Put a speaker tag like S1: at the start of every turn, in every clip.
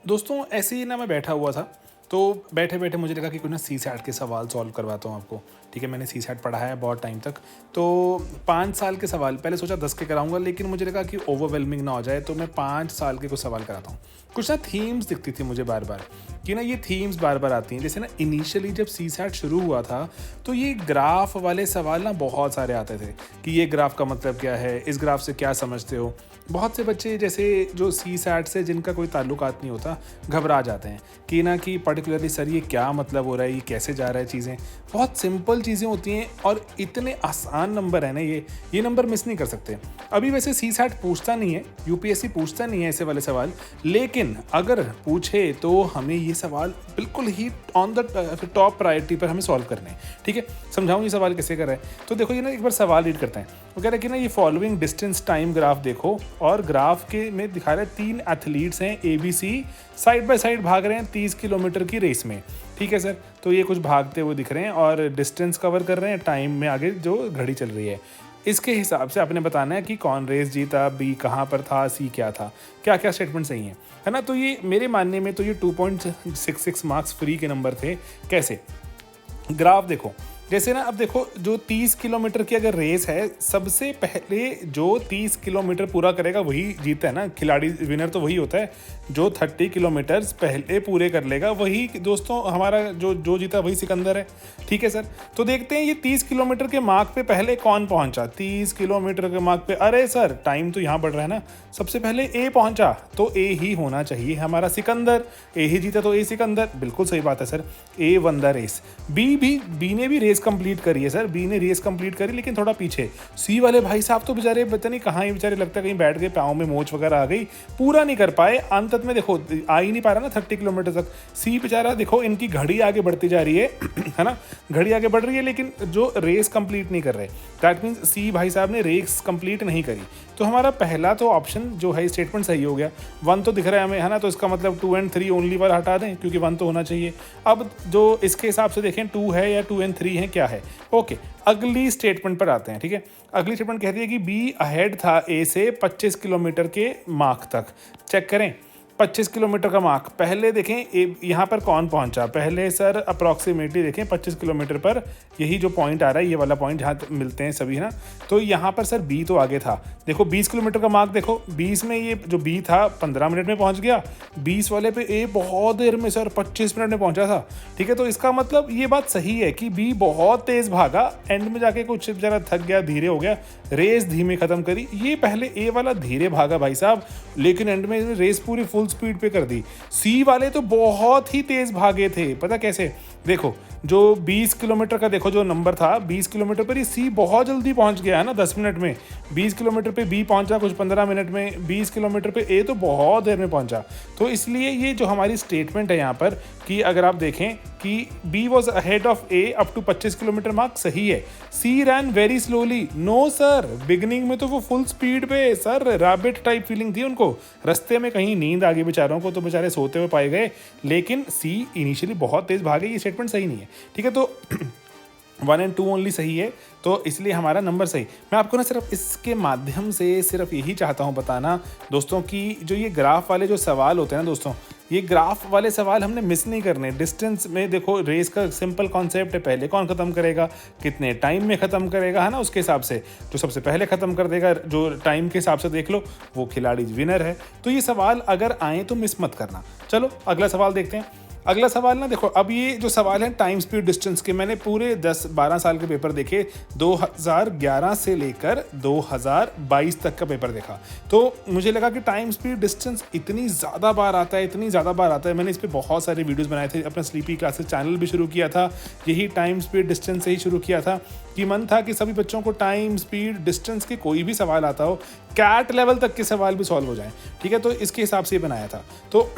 S1: दोस्तों ऐसे ही ना मैं बैठा हुआ था, तो बैठे बैठे मुझे लगा कि कुछ ना सी सैट के सवाल सॉल्व करवाता हूँ आपको। ठीक है, मैंने सी सैट पढ़ा है बहुत टाइम तक। तो 5 साल के सवाल पहले सोचा 10 के कराऊंगा, लेकिन मुझे लगा कि ओवरवेलमिंग ना हो जाए, तो मैं 5 साल के कुछ सवाल कराता हूँ। कुछ ना थीम्स दिखती थी मुझे बार बार, कि ना ये थीम्स बार बार आती हैं। जैसे ना इनिशियली जब सी सैट शुरू हुआ था, तो ये ग्राफ वाले सवाल ना बहुत सारे आते थे कि ये ग्राफ का मतलब क्या है, इस ग्राफ से क्या समझते हो। बहुत से बच्चे जैसे जो सी सैट से जिनका कोई ताल्लुकात नहीं होता, घबरा जाते हैं कि ना कि पर्टिकुलरली सर ये क्या मतलब हो रहा है, ये कैसे जा रहा है। चीज़ें बहुत सिंपल चीज़ें होती हैं और इतने आसान नंबर है ना, ये नंबर मिस नहीं कर सकते। अभी वैसे सी सैट पूछता नहीं है, यूपीएससी पूछता नहीं है ऐसे वाले सवाल, लेकिन अगर पूछे तो हमें ये सवाल बिल्कुल ही ऑन द टॉप प्रायोरिटी पर हमें सॉल्व करने हैं। ठीक है, समझाऊँ ये सवाल कैसे कर रहा है। तो देखो ये ना एक बार सवाल रीड करते हैं। वो कह रहा है कि ना ये फॉलोइंग डिस्टेंस टाइम ग्राफ देखो, और ग्राफ के में दिखा रहा है 3 एथलीट्स हैं ABC, साइड बाय साइड भाग रहे हैं 30 किलोमीटर की रेस में। ठीक है सर, तो ये कुछ भागते हुए दिख रहे हैं और डिस्टेंस कवर कर रहे हैं, टाइम में आगे जो घड़ी चल रही है। इसके हिसाब से आपने बताना है कि कौन रेस जीता, बी कहाँ पर था, सी क्या था, क्या क्या स्टेटमेंट सही है ना। तो ये मेरे मानने में तो ये 2.66 मार्क्स फ्री के नंबर थे। कैसे, ग्राफ देखो, जैसे ना अब देखो जो 30 किलोमीटर की अगर रेस है, सबसे पहले जो 30 किलोमीटर पूरा करेगा वही जीता है ना। खिलाड़ी विनर तो वही होता है जो 30 किलोमीटर पहले पूरे कर लेगा, वही दोस्तों हमारा जो जो जीता वही सिकंदर है। ठीक है सर, तो देखते हैं ये 30 किलोमीटर के मार्क पे पहले कौन पहुंचा। 30 किलोमीटर के मार्क पे, अरे सर टाइम तो यहाँ बढ़ रहा है ना, सबसे पहले ए पहुंचा, तो ए ही होना चाहिए हमारा सिकंदर। ए ही जीता तो ए सिकंदर, बिल्कुल सही बात है sir. A won the race. B ने भी रेस कंप्लीट करी है सर, बी ने रेस कंप्लीट करी लेकिन थोड़ा पीछे। सी वाले भाई साहब तो बेचारे पता नहीं कहाँ ही बेचारे, लगता है कहीं बैठ गए, पाँव में मोच वगैरह आ गई, पूरा नहीं कर पाए। अंत में देखो आ ही नहीं पा रहा ना 30 किलोमीटर तक। सी बेचारा देखो, इनकी घड़ी आगे बढ़ती जा रही है है ना, घड़ी आगे बढ़ रही है लेकिन जो रेस कंप्लीट नहीं कर रहे। दैट मीन्स सी भाई साहब ने रेस कंप्लीट नहीं करी। तो हमारा पहला तो ऑप्शन जो है स्टेटमेंट सही हो गया। 1 तो दिख रहा है हमें, है ना, तो इसका मतलब 2 और 3 ओनली बार हटा दें, क्योंकि 1 तो होना चाहिए। अब जो इसके हिसाब से देखें 2 है या 2 और 3 है, क्या है। ओके, अगली स्टेटमेंट पर आते हैं। ठीक है, अगली स्टेटमेंट कहती है कि बी अहेड था ए से 25 किलोमीटर के मार्क तक। चेक करें 25 किलोमीटर का मार्क, पहले देखें यहाँ पर कौन पहुँचा पहले सर। अप्रॉक्सीमेटली देखें 25 किलोमीटर पर यही जो पॉइंट आ रहा है, ये वाला पॉइंट जहाँ मिलते हैं सभी, है ना, तो यहाँ पर सर बी तो आगे था। देखो 20 किलोमीटर का मार्क देखो, 20 में ये जो बी था 15 मिनट में पहुँच गया, 20 वाले पे ए बहुत देर में सर 25 मिनट में पहुँचा था। ठीक है, तो इसका मतलब ये बात सही है कि बी बहुत तेज़ भागा, एंड में जाके कुछ ज़रा थक गया, धीरे हो गया, रेस धीमे ख़त्म करी। ये पहले ए वाला धीरे भागा भाई साहब, लेकिन एंड में रेस पूरी फुल स्पीड पे कर दी। सी वाले तो बहुत ही तेज भागे थे, पता कैसे, देखो जो 20 किलोमीटर का देखो जो नंबर था, 20 किलोमीटर पर ही सी बहुत जल्दी पहुंच गया है ना 10 मिनट में। 20 किलोमीटर पे बी पहुंचा कुछ 15 मिनट में, 20 किलोमीटर पे ए तो बहुत देर में पहुंचा। तो इसलिए ये जो हमारी स्टेटमेंट है यहाँ पर, कि अगर आप देखें कि B was ahead of A up to 25 kilometre mark, सही है। C ran very slowly, no sir, beginning में तो वो फुल स्पीड पे सर, रैबिट टाइप फीलिंग थी उनको, रास्ते में कहीं नींद आ गई बेचारों को, तो बेचारे सोते हुए पाए गए। लेकिन सी इनिशियली बहुत तेज भागे, ये स्टेटमेंट सही नहीं है। ठीक है, तो 1 और 2 ओनली सही है, तो इसलिए हमारा नंबर सही। मैं आपको ना सिर्फ इसके माध्यम से सिर्फ यही चाहता हूँ बताना दोस्तों, कि जो ये ग्राफ वाले जो सवाल होते हैं ना दोस्तों, ये ग्राफ वाले सवाल हमने मिस नहीं करने। डिस्टेंस में देखो, रेस का सिंपल कॉन्सेप्ट है, पहले कौन ख़त्म करेगा, कितने टाइम में ख़त्म करेगा, है ना, उसके हिसाब से जो सबसे पहले ख़त्म कर देगा, जो टाइम के हिसाब से देख लो, वो खिलाड़ी विनर है। तो ये सवाल अगर आए तो मिस मत करना। चलो अगला सवाल देखते हैं। अगला सवाल ना देखो, अब ये जो सवाल है टाइम स्पीड डिस्टेंस के, मैंने पूरे 10-12 साल के पेपर देखे, 2011 से लेकर 2022 तक का पेपर देखा, तो मुझे लगा कि टाइम स्पीड डिस्टेंस इतनी ज़्यादा बार आता है, इतनी ज़्यादा बार आता है। मैंने इस पर बहुत सारे वीडियोस बनाए थे, अपना स्लीपी क्लासेस चैनल भी शुरू किया था, यही टाइम स्पीड डिस्टेंस से ही शुरू किया था, कि मन था कि सभी बच्चों को टाइम स्पीड डिस्टेंस के कोई भी सवाल आता हो, कैट लेवल तक के सवाल भी सॉल्व हो जाएँ। ठीक है, तो इसके हिसाब से बनाया था। तो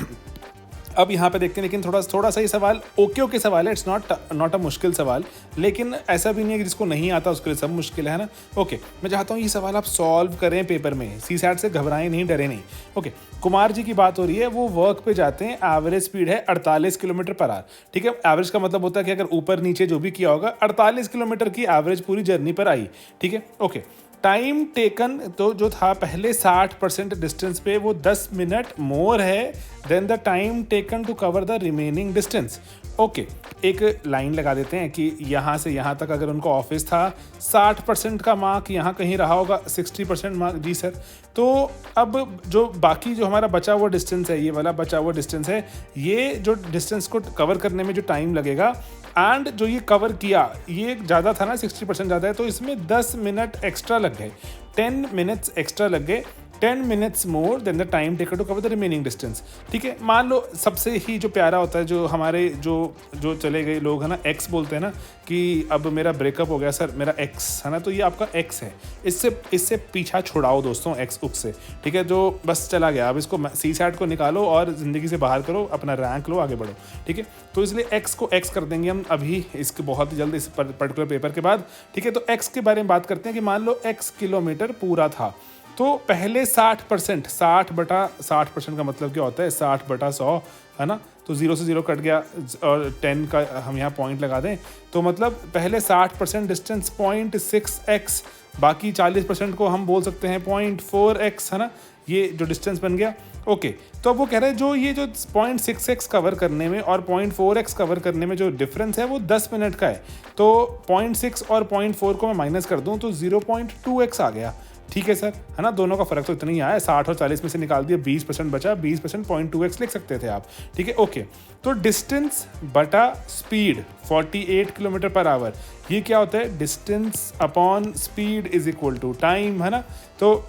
S1: अब यहाँ पे देखते हैं, लेकिन थोड़ा सा ये सवाल ओके सवाल है, इट्स नॉट अ मुश्किल सवाल, लेकिन ऐसा भी नहीं है कि जिसको नहीं आता उसके लिए सब मुश्किल है ना। ओके, मैं चाहता हूँ ये सवाल आप सॉल्व करें पेपर में, सी सैट से घबराएं नहीं, डरे नहीं। ओके, कुमार जी की बात हो रही है, वो वर्क पे जाते हैं, एवरेज स्पीड है 48 किलोमीटर पर आवर। ठीक है, एवरेज का मतलब होता है कि अगर ऊपर नीचे जो भी किया होगा, 48 किलोमीटर की एवरेज पूरी जर्नी पर आई। ठीक है, ओके, टाइम टेकन तो जो था पहले 60% डिस्टेंस पे वो 10 मिनट मोर है than the time taken to cover the remaining distance. Okay, एक लाइन लगा देते हैं कि यहाँ से यहाँ तक अगर उनको ऑफिस था 60% का मार्क यहाँ कहीं रहा होगा, 60% मार्क। जी सर। तो अब जो बाकी जो हमारा बचा हुआ डिस्टेंस है, ये वाला बचा हुआ डिस्टेंस है, ये जो डिस्टेंस को कवर करने में जो टाइम लगेगा एंड जो ये कवर किया ये ज़्यादा था ना, 60% ज़्यादा है, तो इसमें 10 मिनट एक्स्ट्रा लग गए, 10 मिनट्स एक्स्ट्रा लग गए, 10 minutes more than the time taken to cover the remaining distance. ठीक है, मान लो सबसे ही जो प्यारा होता है, जो हमारे जो चले गए लोग है ना, एक्स बोलते हैं ना कि अब मेरा ब्रेकअप हो गया सर, मेरा एक्स है ना, तो ये आपका एक्स है, इससे पीछा छुड़ाओ दोस्तों, एक्स उक्स से। ठीक है, जो बस चला गया, अब इसको सी सैट को निकालो और ज़िंदगी से बाहर करो, अपना रैंक लो, आगे बढ़ो। ठीक है, तो इसलिए एक्स को एक्स कर देंगे हम अभी, इसके बहुत ही जल्द, इस पर्टिकुलर पेपर के बाद। ठीक है, तो एक्स के बारे में बात करते हैं कि मान लो एक्स किलोमीटर पूरा था, तो पहले 60%, 60/60% का मतलब क्या होता है, 60/100 है ना, तो 0 से 0 कट गया और 10 का हम यहाँ पॉइंट लगा दें, तो मतलब पहले 60% डिस्टेंस 0.6x, बाकी 40% को हम बोल सकते हैं 0.4x, है ना, ये जो डिस्टेंस बन गया। ओके, तो अब वो कह रहे हैं जो ये जो 0.6x कवर करने में और 0.4x कवर करने में जो डिफरेंस है वो 10 मिनट का है, तो 0.6 और 0.4 को मैं माइनस कर दूं तो 0.2x आ गया। ठीक है सर, है ना, दोनों का फर्क तो इतना ही आया, 60 और 40 में से निकाल दिया, 20% बचा, 20% 0.2x लिख सकते थे आप। ठीक है, ओके, तो डिस्टेंस बटा स्पीड 48 किलोमीटर पर आवर, ये क्या होता है, distance upon speed is equal to time, है ना। तो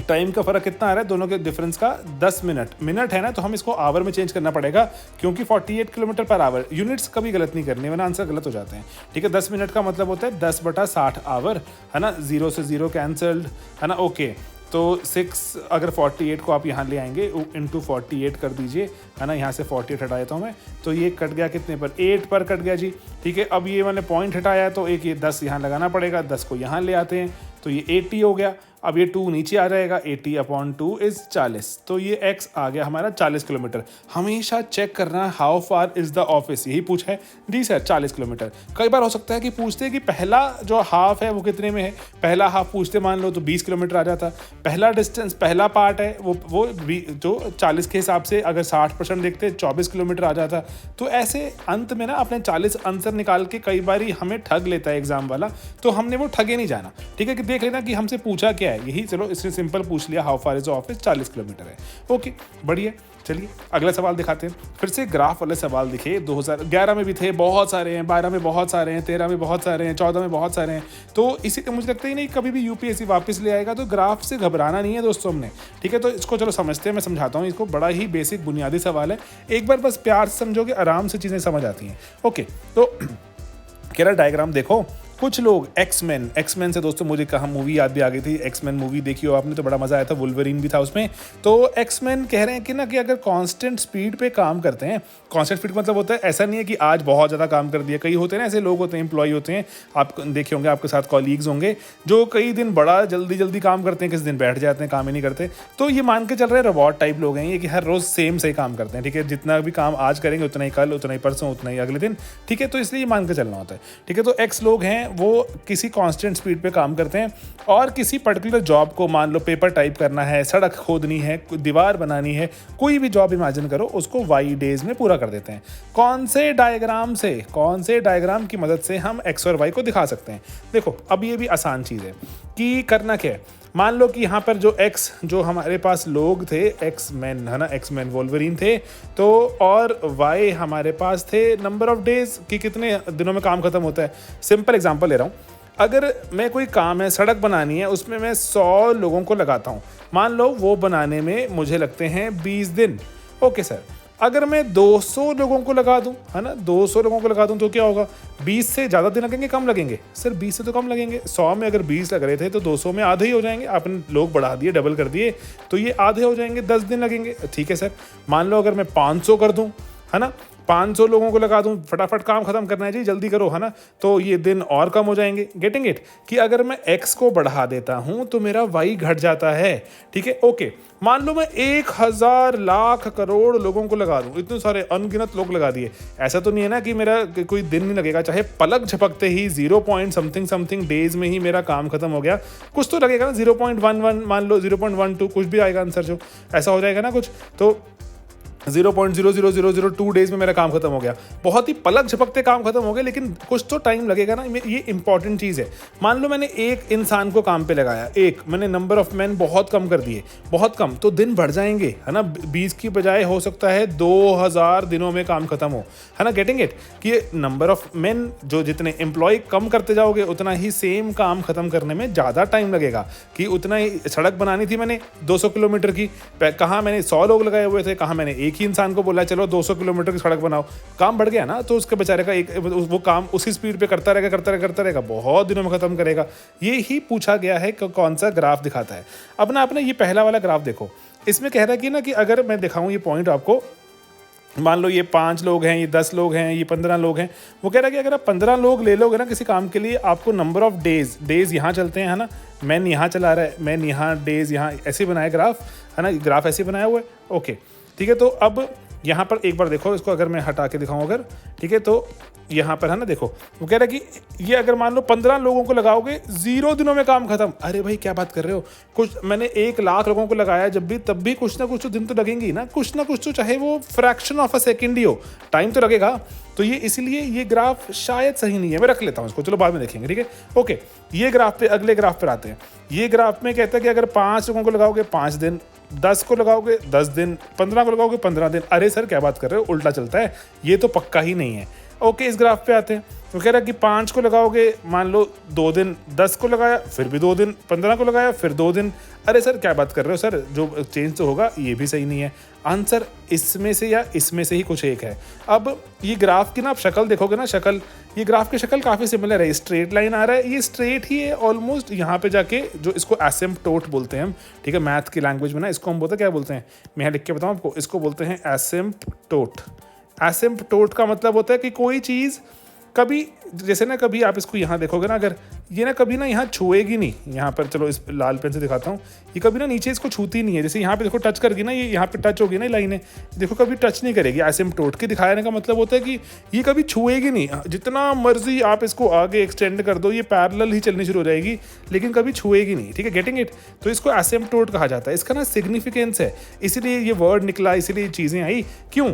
S1: टाइम का फर्क कितना आ रहा है दोनों के डिफरेंस का, 10 मिनट है ना, तो हम इसको आवर में चेंज करना पड़ेगा, क्योंकि 48 किलोमीटर पर आवर, यूनिट्स कभी गलत नहीं करनी वरना आंसर गलत हो जाते हैं। ठीक है, 10 मिनट का मतलब होता है 10/60 आवर, है ना, 0 से 0 कैंसल्ड, है ना। ओके, तो 6 अगर 48 को आप यहाँ ले आएंगे इंटू 48 कर दीजिए, है ना, यहाँ से 48 हटा देता हूँ मैं, तो ये कट गया कितने पर, 8 पर कट गया जी। ठीक है, अब ये मैंने पॉइंट हटाया है, तो एक ये 10 यहाँ लगाना पड़ेगा, 10 को यहाँ ले आते हैं, तो ये 80 हो गया। अब ये 2 नीचे आ जाएगा, 80/2 इज 40, तो ये x आ गया हमारा 40 किलोमीटर। हमेशा चेक करना how far is the office, यही पूछा है जी सर, 40 किलोमीटर। कई बार हो सकता है कि पूछते हैं कि पहला जो हाफ है वो कितने में है, पहला हाफ पूछते मान लो तो 20 किलोमीटर आ जाता, पहला डिस्टेंस पहला पार्ट है वो जो 40 के हिसाब से अगर 60% देखते 24 किलोमीटर आ जाता। तो ऐसे अंत में ना अपने 40 आंसर निकाल के कई बार हमें ठग लेता है एग्जाम वाला, तो हमने वो ठगे नहीं जाना। ठीक है, कि देख लेना कि हमसे पूछा क्या है, यही चलो इसने सिंपल पूछ लिया, how far is office, 40 kilometre है। ओके, बढ़िया, चलिए अगला सवाल दिखाते हैं। फिर से ग्राफ वाले सवाल दिखे, 2011 में भी थे, बहुत सारे हैं, 12 में बहुत सारे हैं, 13 में बहुत सारे हैं, 14 में बहुत सारे हैं, तो इसी मुझे लगता ही नहीं कभी भी यूपीएससी वापस ले आएगा, तो ग्राफ से घबराना नहीं है दोस्तों हमने। ठीक है, तो इसको चलो समझते हैं, मैं समझाता हूँ इसको, बड़ा ही बेसिक बुनियादी सवाल है, एक बार बस प्यार से समझोगे आराम से चीज़ें समझ आती हैं। ओके, तो कह रहा डायग्राम देखो, कुछ लोग एक्समैन से दोस्तों मुझे कहा मूवी याद भी आ गई थी, एक्समैन मूवी देखी हो आपने तो बड़ा मजा आया था, वुल्वरीन भी था उसमें। तो एक्समैन कह रहे हैं कि ना कि अगर कांस्टेंट स्पीड पे काम करते हैं, कांस्टेंट स्पीड मतलब होता है ऐसा नहीं है कि आज बहुत ज़्यादा काम कर दिया, कई होते हैं ना ऐसे लोग होते हैं, एम्प्लॉय होते हैं, आप देखे होंगे, आपके साथ कॉलीग्स होंगे जो कई दिन बड़ा जल्दी काम करते हैं, किस दिन बैठ जाते हैं, काम ही नहीं करते। तो ये मान के चल रहे हैं रोबोट टाइप लोग हैं ये, कि हर रोज़ सेम सही काम करते हैं। ठीक है, जितना भी काम आज करेंगे उतना ही कल, उतना ही परसों, उतना ही अगले दिन। ठीक है, तो इसलिए मान के चलना होता है। ठीक है, तो एक्स लोग हैं वो किसी कांस्टेंट स्पीड पे काम करते हैं और किसी पर्टिकुलर जॉब को, मान लो पेपर टाइप करना है, सड़क खोदनी है, दीवार बनानी है, कोई भी जॉब इमेजिन करो, उसको वाई डेज में पूरा कर देते हैं। कौन से डायग्राम की मदद से हम एक्स और वाई को दिखा सकते हैं। देखो, अब ये भी आसान चीज़ है कि करना क्या है। मान लो कि यहाँ पर जो एक्स, जो हमारे पास लोग थे, एक्समैन है ना, एक्समैन वोल्वरीन थे, तो और वाई हमारे पास थे नंबर ऑफ डेज कि कितने दिनों में काम खत्म होता है। सिंपल एग्जांपल ले रहा हूँ, अगर मैं कोई काम है, सड़क बनानी है, उसमें मैं 100 लोगों को लगाता हूँ, मान लो वो बनाने में मुझे लगते हैं 20 दिन। ओके सर, अगर मैं 200 लोगों को लगा दूं, है ना, 200 लोगों को लगा दूं तो क्या होगा, 20 से ज़्यादा दिन लगेंगे, कम लगेंगे सर, 20 से तो कम लगेंगे। 100 में अगर 20 लग रहे थे तो 200 में आधे ही हो जाएंगे, आपने लोग बढ़ा दिए, डबल कर दिए, तो ये आधे हो जाएंगे, 10 दिन लगेंगे। ठीक है सर, मान लो अगर मैं 500 कर दूं है ना, 500 लोगों को लगा दूं, फटाफट काम खत्म करना है जी, जल्दी करो, है ना, तो ये दिन और कम हो जाएंगे। गेटिंग इट, कि अगर मैं x को बढ़ा देता हूं तो मेरा y घट जाता है। ठीक है, ओके, मान लो मैं 1000 लाख करोड़ लोगों को लगा दूं, इतने सारे अनगिनत लोग लगा दिए, ऐसा तो नहीं है ना कि मेरा कोई दिन नहीं लगेगा, चाहे पलक झपकते ही 0 पॉइंट समथिंग समथिंग डेज में ही मेरा काम खत्म हो गया, कुछ तो लगेगा ना, 0.11 मान लो, 0.12 कुछ भी आएगा आंसर, जो ऐसा हो जाएगा ना कुछ, तो 0.00002 डेज में मेरा काम खत्म हो गया, बहुत ही पलक झपकते काम खत्म हो गया, लेकिन कुछ तो टाइम लगेगा ना, ये इंपॉर्टेंट चीज़ है। मान लो मैंने एक इंसान को काम पे लगाया, एक मैंने नंबर ऑफ मैन बहुत कम कर दिए, बहुत कम, तो दिन बढ़ जाएंगे, है ना, 20 की बजाय हो सकता है 2000 दिनों में काम खत्म हो, है ना, गेटिंग इट, कि नंबर ऑफ मैन जो जितने एम्प्लॉय कम करते जाओगे उतना ही सेम काम खत्म करने में ज़्यादा टाइम लगेगा। कि उतना ही सड़क बनानी थी मैंने 200 किलोमीटर की, कहाँ मैंने 100 लोग लगाए हुए थे, कहाँ मैंने एक ही इंसान को बोला चलो 200 किलोमीटर की सड़क बनाओ, काम बढ़ गया ना, तो उसके बेचारे का एक वो काम उसी स्पीड पे करता रहेगा, बहुत दिनों में खत्म करेगा। ये ही पूछा गया है कि कौन सा ग्राफ दिखाता है। अब ना आपने ये पहला वाला ग्राफ देखो, इसमें कह रहा है कि ना, कि अगर मैं दिखाऊं ये पॉइंट आपको, मान लो ये 5 लोग हैं, ये 10 लोग हैं, ये 15 लोग हैं, वो कह रहा है कि अगर आप 15 लोग ले लोगे ना किसी काम के लिए, आपको नंबर ऑफ डेज यहाँ चलते हैं, है ना, मैन यहाँ चला रहा है, मैन यहाँ, डेज यहाँ, ऐसे बनाया ग्राफ, है ना, ग्राफ ऐसे बनाया हुआ है, ओके, ठीक है। तो अब यहाँ पर एक बार देखो इसको, अगर मैं हटा के दिखाऊं अगर, ठीक है, तो यहाँ पर है ना, देखो वो कह रहा है कि ये अगर मान लो 15 लोगों को लगाओगे 0 दिनों में काम खत्म। अरे भाई क्या बात कर रहे हो, कुछ मैंने 1 लाख लोगों को लगाया जब भी, तब भी कुछ ना कुछ तो दिन तो लगेंगे ना, कुछ ना कुछ तो, चाहे वो फ्रैक्शन ऑफ अ सेकेंड ही हो, टाइम तो लगेगा। तो ये इसलिए ये ग्राफ शायद सही नहीं है, मैं रख लेता हूँ इसको, चलो बाद में देखेंगे, ठीक है, ओके। ये ग्राफ पे, अगले ग्राफ पर आते हैं। ये ग्राफ में कहता है कि अगर 5 लोगों को लगाओगे 5 दिन, 10 को लगाओगे 10 दिन, 15 को लगाओगे 15 दिन। अरे सर क्या बात कर रहे हो, उल्टा चलता है, ये तो पक्का ही नहीं है। ओके, इस ग्राफ पे आते हैं, तो कह रहा है कि 5 को लगाओगे मान लो 2 दिन, 10 को लगाया फिर भी 2 दिन, 15 को लगाया फिर 2 दिन। अरे सर क्या बात कर रहे हो सर, जो चेंज तो होगा ये भी सही नहीं है। आंसर इसमें से या इसमें से ही कुछ एक है। अब ये ग्राफ की ना आप शक्ल देखोगे ना, शक्ल, ये ग्राफ की शक्ल काफ़ी सिमिलर है, स्ट्रेट लाइन आ रहा है, ये स्ट्रेट ही है ऑलमोस्ट। यहाँ पे जाके जो इसको एसिम्पटोट बोलते हैं हम, ठीक है, मैथ की लैंग्वेज में ना इसको हम बोलते हैं, क्या बोलते हैं, मैं यहाँ लिख के बताऊँ आपको, इसको बोलते हैं एसिम्पटोट। एसिम्पटोट का मतलब होता है कि कोई चीज़ कभी, जैसे ना कभी आप इसको यहाँ देखोगे ना, अगर ये ना कभी ना यहाँ छुएगी नहीं, यहाँ पर चलो इस लाल पेन से दिखाता हूँ, ये कभी ना नीचे इसको छूती नहीं है। जैसे यहाँ पे देखो टच करगी ना, ये यहाँ पे टच होगी ना लाइनें, देखो कभी टच नहीं करेगी। एसिम्पटोट के दिखाने का मतलब होता है कि ये कभी छुएगी नहीं, जितना मर्जी आप इसको आगे एक्सटेंड कर दो, ये पैरेलल ही चलनी शुरू हो जाएगी, लेकिन कभी छुएगी नहीं, ठीक है, गेटिंग इट। तो इसको एसिम्पटोट कहा जाता है, इसका ना सिग्निफिकेंस है, इसीलिए ये वर्ड निकला, इसीलिए चीज़ें आई। क्यों,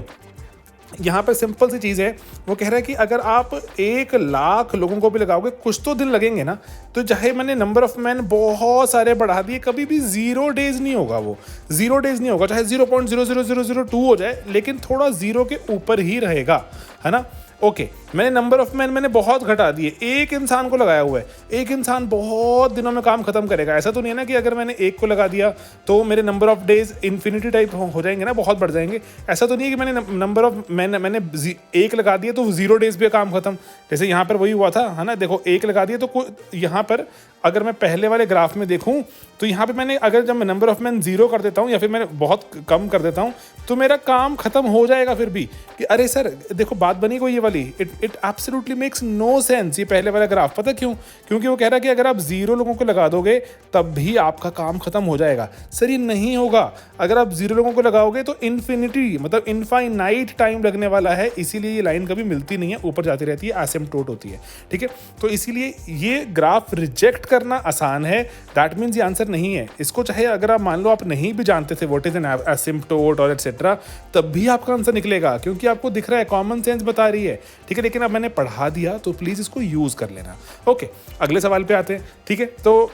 S1: यहाँ पर सिंपल सी चीज़ है, वो कह रहा है कि अगर आप 1 लाख लोगों को भी लगाओगे कुछ तो दिन लगेंगे ना, तो चाहे मैंने नंबर ऑफ मैन बहुत सारे बढ़ा दिए, कभी भी 0 डेज नहीं होगा, वो 0 डेज नहीं होगा, चाहे 0.00002 हो जाए, लेकिन थोड़ा 0 के ऊपर ही रहेगा, है ना। ओके, मैंने नंबर ऑफ मैन मैंने बहुत घटा दिए, एक इंसान को लगाया हुआ है, एक इंसान बहुत दिनों में काम खत्म करेगा। ऐसा तो नहीं है ना कि अगर मैंने एक को लगा दिया तो मेरे number of days infinity type हो जाएंगे ना, बहुत बढ़ जाएंगे। ऐसा तो नहीं है कि मैंने नंबर ऑफ मैंने 1 लगा दिया तो 0 डेज पे काम खत्म, जैसे यहाँ पर वही हुआ था, है ना। देखो 1 लगा दिया तो यहाँ पर अगर मैं पहले वाले ग्राफ में देखूं तो यहाँ पे मैंने, अगर जब मैं नंबर ऑफ मैन 0 कर देता हूँ या फिर मैंने बहुत कम कर देता हूँ तो मेरा काम खत्म हो जाएगा फिर भी। कि अरे सर देखो बात बनी कोई ये वाली, it absolutely makes no sense ये पहले वाला ग्राफ। पता क्यों? क्योंकि वो कह रहा है कि अगर आप 0 लोगों को लगा दोगे तब भी आपका काम खत्म हो जाएगा। सर ये नहीं होगा, अगर आप 0 लोगों को लगाओगे तो इन्फिनिटी मतलब इनफाइनाइट टाइम लगने वाला है, इसीलिए ये लाइन कभी मिलती नहीं है, ऊपर जाती रहती है, एसिम्पटोट होती है, ठीक है। तो इसीलिए ये ग्राफ रिजेक्ट करना आसान है, दैट मीन्स ये आंसर नहीं है। इसको चाहे अगर आप मान लो आप नहीं भी जानते थे व्हाट इज एन एसिम्पटोट और एटसेट्रा, तब भी आपका आंसर निकलेगा क्योंकि आपको दिख रहा है, कॉमन सेंस बता रही है, ठीक है। लेकिन अब मैंने पढ़ा दिया तो प्लीज इसको यूज कर लेना। ओके, अगले सवाल पे आते हैं, ठीक है। तो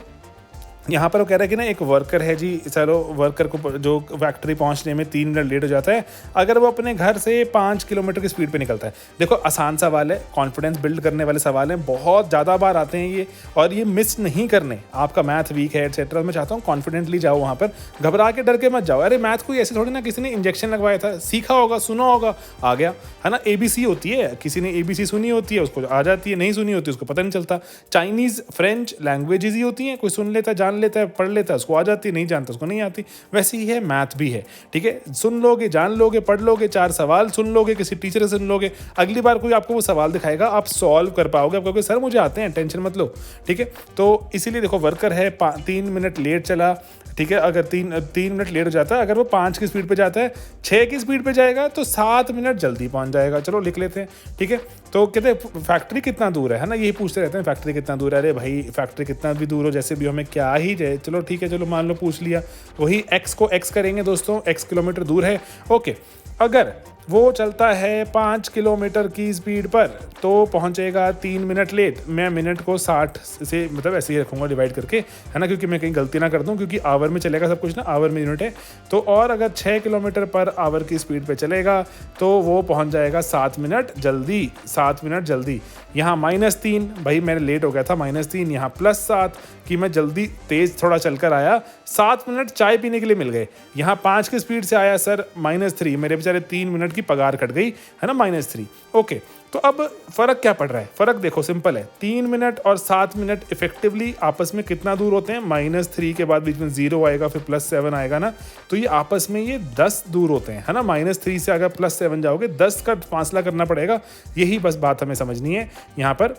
S1: यहाँ पर वो कह रहा है कि ना एक वर्कर है जी, चलो वर्कर को जो फैक्ट्री पहुँचने में 3 मिनट लेट हो जाता है, अगर वो अपने घर से 5 किलोमीटर की स्पीड पे निकलता है। देखो आसान सवाल है, कॉन्फिडेंस बिल्ड करने वाले सवाल हैं, बहुत ज़्यादा बार आते हैं ये, और ये मिस नहीं करने। आपका मैथ वीक है एटसेट्रा, मैं चाहता हूँ कॉन्फिडेंटली जाओ वहाँ पर, घबरा के डर के मत जाओ। अरे मैथ कोई ऐसे थोड़ी ना किसी ने इंजेक्शन लगवाया था, सीखा होगा, सुना होगा, आ गया, है ना। ABC होती है, किसी ने ABC सुनी होती है उसको आ जाती है, नहीं सुनी होती उसको पता नहीं चलता। चाइनीज़ फ्रेंच लैंग्वेजेस ही होती हैं, कोई सुन लेता जान जान लेता है, पढ़ लेता है, उसको आ जाती, नहीं जानता उसको नहीं आती। वैसे ही है मैथ भी है, ठीक है। सुन लोगे, जान लोगे, पढ़ लोगे, 4 सवाल सुन लोगे, किसी टीचर से सुन लोगे, अगली बार कोई आपको वो सवाल दिखाएगा, आप सॉल्व कर पाओगे, आप कहोगे सर मुझे आते हैं, टेंशन मत लो, ठीक है। तो इसीलिए देखो वर्कर है 3 मिनट लेट चला, ठीक है, अगर 3 मिनट लेट हो जाता है, अगर वो 5 की स्पीड पे जाता है, 6 की स्पीड पे जाएगा तो 7 मिनट जल्दी पहुंच जाएगा। चलो लिख लेते हैं, ठीक है। तो कहते हैं फैक्ट्री कितना दूर है ना, यही पूछते रहते हैं फैक्ट्री कितना दूर है। अरे भाई फैक्ट्री कितना भी दूर हो, जैसे भी हमें क्या ही जाए, चलो ठीक है, चलो मान लो पूछ लिया, वही एक्स को एक्स करेंगे दोस्तों, एक्स किलोमीटर दूर है, ओके। अगर वो चलता है 5 किलोमीटर की स्पीड पर तो पहुंचेगा 3 मिनट लेट। मैं मिनट को 60 से मतलब ऐसे ही रखूंगा डिवाइड करके, है ना, क्योंकि मैं कहीं गलती ना कर दूं, क्योंकि आवर में चलेगा सब कुछ ना, आवर में यूनिट है। तो और अगर 6 किलोमीटर पर आवर की स्पीड पे चलेगा तो वो पहुंच जाएगा 7 मिनट जल्दी, 7 मिनट जल्दी। यहाँ -3, भाई मैंने लेट हो गया था, -3, यहाँ +7 कि मैं जल्दी तेज़ थोड़ा चलकर आया, 7 मिनट चाय पीने के लिए मिल गए। यहाँ 5 की स्पीड से आया सर, -3, मेरे बेचारे 3 मिनट की पगार कट गई, है ना, -3, ओके। तो अब फ़र्क क्या पड़ रहा है? फ़र्क देखो सिंपल है, 3 मिनट और 7 मिनट इफेक्टिवली आपस में कितना दूर होते हैं? -3 के बाद बीच में 0 आएगा, फिर +7 आएगा ना, तो ये आपस में ये 10 दूर होते हैं, है ना। -3 से अगर +7 जाओगे, 10 का फासला करना पड़ेगा। यही बस बात हमें समझनी है यहाँ पर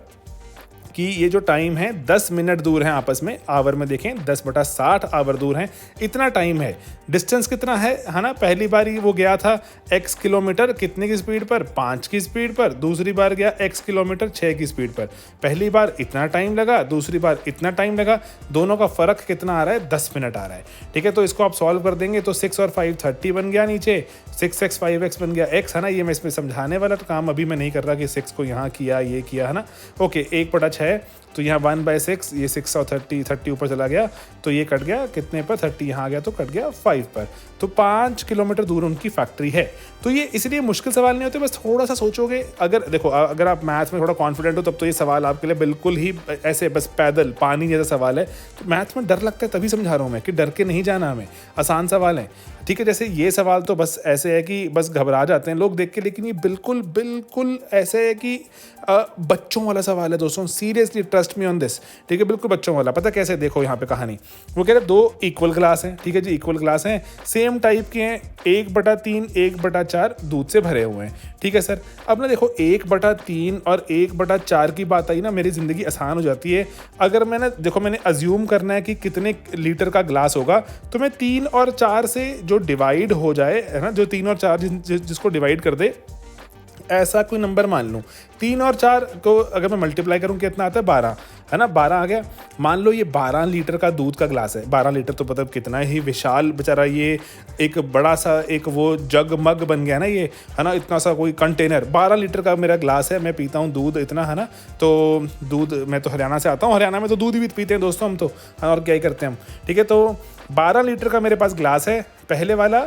S1: कि ये जो टाइम है 10 मिनट दूर हैं आपस में, आवर में देखें 10/60 आवर दूर हैं, इतना टाइम है। डिस्टेंस कितना है ना, पहली बार वो गया था x किलोमीटर कितने की स्पीड पर, 5 की स्पीड पर, दूसरी बार गया x किलोमीटर 6 की स्पीड पर। पहली बार इतना टाइम लगा, दूसरी बार इतना टाइम लगा, दोनों का फ़र्क कितना आ रहा है? 10 मिनट आ रहा है, ठीक है। तो इसको आप सॉल्व कर देंगे तो 6 और 5 30 बन गया, नीचे 6x 5x बन गया x, है ना। ये मैं इसमें समझाने वाला काम अभी मैं नहीं कर रहा कि 6 को यहाँ किया, ये किया, है ना, ओके। 1/6 तो यहाँ 1/6, ये 6 और 30 ऊपर चला गया तो ये कट गया कितने पर, 30 यहाँ आ गया तो कट गया 5 पर। तो 5 किलोमीटर दूर उनकी फैक्ट्री है। तो ये इसलिए मुश्किल सवाल नहीं होते, बस थोड़ा सा सोचोगे। अगर देखो, अगर आप मैथ्स में थोड़ा कॉन्फिडेंट हो तब तो ये सवाल आपके लिए बिल्कुल ही ऐसे बस पैदल पानी जैसा सवाल है। तो मैथ्स में डर लगता है, तभी समझा रहा हूँ मैं कि डर के नहीं जाना हमें, आसान सवाल है, ठीक है। जैसे ये सवाल तो बस ऐसे है कि बस घबरा जाते हैं लोग देख के, लेकिन ये बिल्कुल बिल्कुल ऐसे है कि बच्चों वाला सवाल है दोस्तों, seriously trust me on this, ठीक है, बिल्कुल बच्चों वाला। पता कैसे, देखो यहाँ पे कहानी, वो कह रहे 2 इक्वल ग्लास हैं, ठीक है जी, इक्वल ग्लास हैं, सेम टाइप के हैं, 1/3 1/4 दूध से भरे हुए हैं, ठीक है सर। अब ना देखो 1/3 और 1/4 की बात आई ना, मेरी ज़िंदगी आसान हो जाती है। अगर मैंने देखो, मैंने अज्यूम करना है कि कितने लीटर का ग्लास होगा, तो मैं 3 और 4 से जो डिवाइड हो जाए, है ना, जो 3 और 4 जिसको डिवाइड कर दे, ऐसा कोई नंबर मान लूँ। 3 और 4 को अगर मैं मल्टीप्लाई करूँ कितना आता है, 12, है ना, 12 आ गया। मान लो ये 12 लीटर का दूध का ग्लास है, 12 लीटर तो मतलब कितना ही विशाल बेचारा, ये एक बड़ा सा एक वो जग मग बन गया ना ये, है ना, इतना सा कोई कंटेनर। 12 लीटर का मेरा ग्लास है, मैं पीता हूँ दूध इतना, है ना। तो दूध, मैं तो हरियाणा से आता हूँ, हरियाणा में तो दूध भी पीते हैं दोस्तों हम तो, और क्या ही करते हैं हम, ठीक है। तो 12 लीटर का मेरे पास ग्लास है, पहले वाला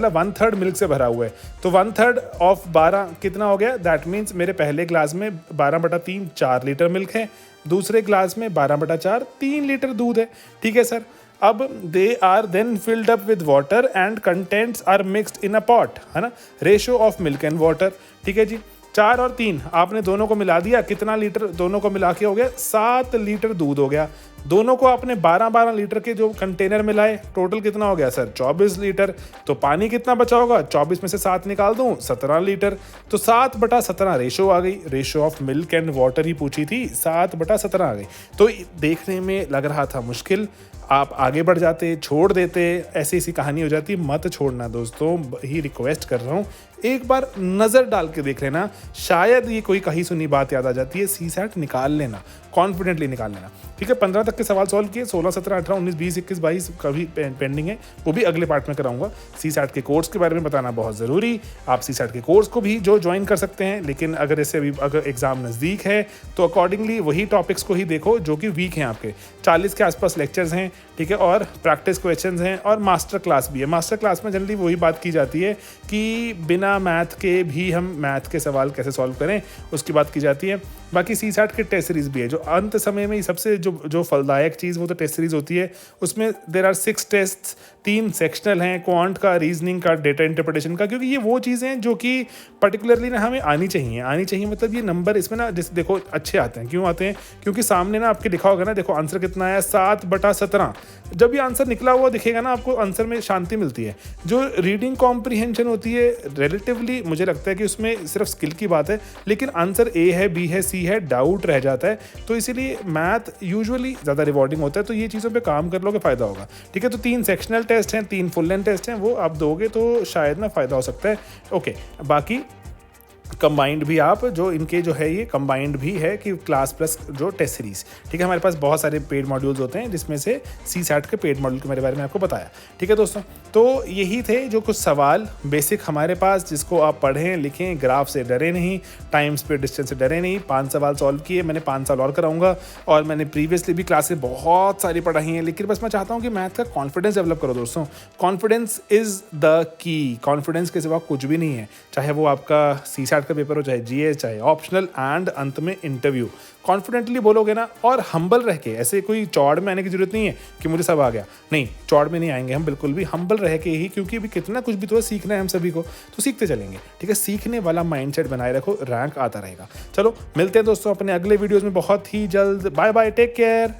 S1: 1/3 मिल्क से भरा हुआ है, तो 1/3 ऑफ 12 कितना हो गया? दैट मीन्स मेरे पहले ग्लास में 12/3 4 लीटर मिल्क है, दूसरे ग्लास में 12/4 3 लीटर दूध है, ठीक है सर। अब they are then filled up with water and contents are mixed in a pot, है ना, ratio of milk and water, ठीक है जी। 4 और 3 आपने दोनों को मिला दिया, कितना लीटर दोनों को मिला के हो गया? 7 लीटर दूध हो गया। दोनों को आपने 12-12 लीटर के जो कंटेनर मिलाए, टोटल कितना हो गया सर? 24 लीटर। तो पानी कितना बचा होगा? 24 में से 7 निकाल दूं, 17 लीटर। तो 7/17 रेशो आ गई, ratio of milk and water ही पूछी थी, 7/17 आ गई। तो देखने में लग रहा था मुश्किल, आप आगे बढ़ जाते, छोड़ देते, ऐसी ऐसी कहानी हो जाती। मत छोड़ना दोस्तों, ही रिक्वेस्ट कर रहा हूँ, एक बार नज़र डाल के देख लेना, शायद ये कोई कहीं सुनी बात याद आ जाती है। CSAT निकाल लेना, कॉन्फिडेंटली निकाल लेना, ठीक है। 15 तक के सवाल सॉल्व किए, 16, 17, 18, 19, 20, 21, 22 कभी पेंडिंग है, वो भी अगले पार्ट में कराऊंगा। CSAT के कोर्स के बारे में बताना बहुत ज़रूरी। आप CSAT के कोर्स को भी जो ज्वाइन कर सकते हैं, लेकिन अगर इससे अभी अगर एग्ज़ाम नज़दीक है तो अकॉर्डिंगली वही टॉपिक्स को ही देखो जो कि वीक हैं आपके। 40 के आसपास लेक्चर्स हैं, ठीक है, और प्रैक्टिस क्वेश्चंस हैं, और मास्टर क्लास भी है। मास्टर क्लास में जनरली वही बात की जाती है कि बिना मैथ के भी हम मैथ के सवाल कैसे सॉल्व करें, उसकी बात की जाती है। बाकी CSAT के टेस्ट सीरीज़ भी है, जो अंत समय में सबसे जो फलदायक चीज़ वो तो टेस्ट सीरीज़ होती है। उसमें देयर आर 6 टेस्ट, 3 सेक्शनल हैं, क्वांट का, रीजनिंग का, डेटा इंटरप्रिटेशन का, क्योंकि ये वो चीज़ें हैं जो कि पर्टिकुलरली ना हमें आनी चाहिए मतलब ये नंबर इसमें ना जैसे देखो अच्छे आते हैं। क्यों आते हैं? क्योंकि सामने ना आपके लिखा होगा ना, देखो आंसर कितना आया 7/17। जब ये आंसर निकला हुआ दिखेगा ना आपको, आंसर में शांति मिलती है। जो रीडिंग कॉम्प्रीहेंशन होती है रिलेटिवली मुझे लगता है कि उसमें सिर्फ स्किल की बात है, लेकिन आंसर ए है, बी है, सी है, डाउट रह जाता है। तो इसीलिए मैथ यूजुअली ज़्यादा रिवॉर्डिंग होता है। तो ये चीज़ों पे काम कर लोगे फ़ायदा होगा। ठीक है, तो 3 सेक्शनल टेस्ट हैं, 3 फुल लेंथ टेस्ट हैं, वो आप दोगे तो शायद ना फ़ायदा हो सकता है। ओके, बाकी कंबाइंड भी आप जो इनके जो है ये कंबाइंड भी है कि क्लास प्लस जो टेस्ट सीरीज। ठीक है, हमारे पास बहुत सारे पेड मॉड्यूल्स होते हैं जिसमें से सी सैट के पेड मॉड्यूल के मेरे बारे में आपको बताया। ठीक है दोस्तों, तो यही थे जो कुछ सवाल बेसिक हमारे पास, जिसको आप पढ़ें लिखें, ग्राफ से डरे नहीं, टाइम स्पीड डिस्टेंस से डरे नहीं। 5 सवाल सॉल्व किए मैंने, 5 साल और कराऊंगा, और मैंने प्रीवियसली भी क्लासेस बहुत सारी पढ़ाई हैं। लेकिन बस मैं चाहता हूँ कि मैथ का कॉन्फिडेंस डेवलप करो दोस्तों। Confidence is the key. Confidence के सिवा कुछ भी नहीं है, चाहे वो आपका सी सैट का पेपर हो, चाहे जीएस, चाहे ऑप्शनल, एंड अंत में इंटरव्यू। कॉन्फिडेंटली बोलोगे ना, और हम्बल रह के, ऐसे कोई चौड़ में आने की जरूरत नहीं है कि मुझे सब आ गया, नहीं, चौड़ में नहीं आएंगे हम, बिल्कुल भी हम्बल रह के ही, क्योंकि अभी कितना कुछ भी तो सीखना है हम सभी को, तो सीखते चलेंगे। ठीक है, सीखने वाला माइंडसेट बनाए रखो, रैंक आता रहेगा। चलो मिलते हैं दोस्तों अपने अगले वीडियोस में बहुत ही जल्द। Bye bye, take care.